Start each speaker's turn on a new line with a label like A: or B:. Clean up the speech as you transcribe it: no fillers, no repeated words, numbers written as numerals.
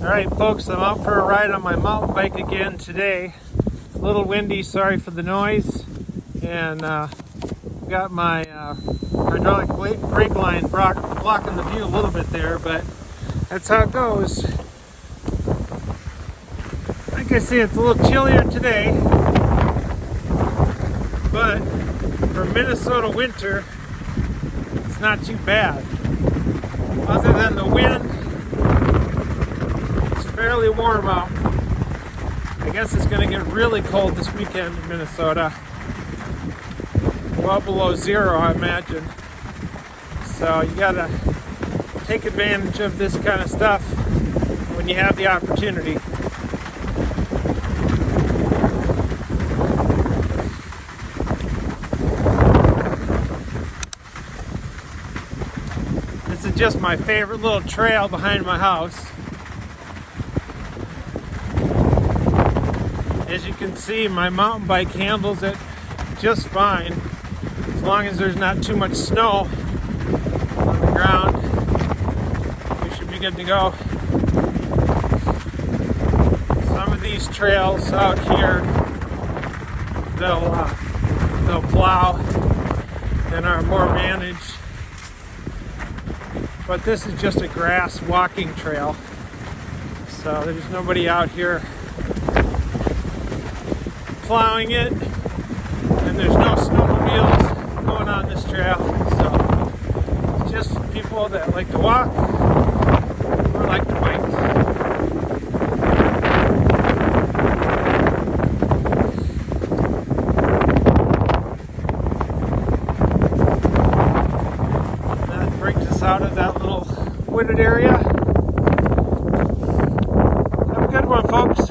A: Alright folks, I'm out for a ride on my mountain bike again today. A little windy, sorry for the noise. And got my hydraulic brake line blocking the view a little bit there, but that's how it goes. Like I say, it's a little chillier today, but for Minnesota winter, it's not too bad. Other than the wind, it's fairly warm out. I guess it's going to get really cold this weekend in Minnesota. Well below zero, I imagine. So you gotta take advantage of this kind of stuff when you have the opportunity. This is just my favorite little trail behind my house. As you can see, my mountain bike handles it just fine. As long as there's not too much snow on the ground, we should be good to go. Some of these trails out here, they'll plow and are more managed. But this is just a grass walking trail, so there's nobody out here plowing it, and there's no snowmobiles going on this trail, so it's just people that like to walk or like to bike. That brings us out of that little wooded area. Have a good one, folks.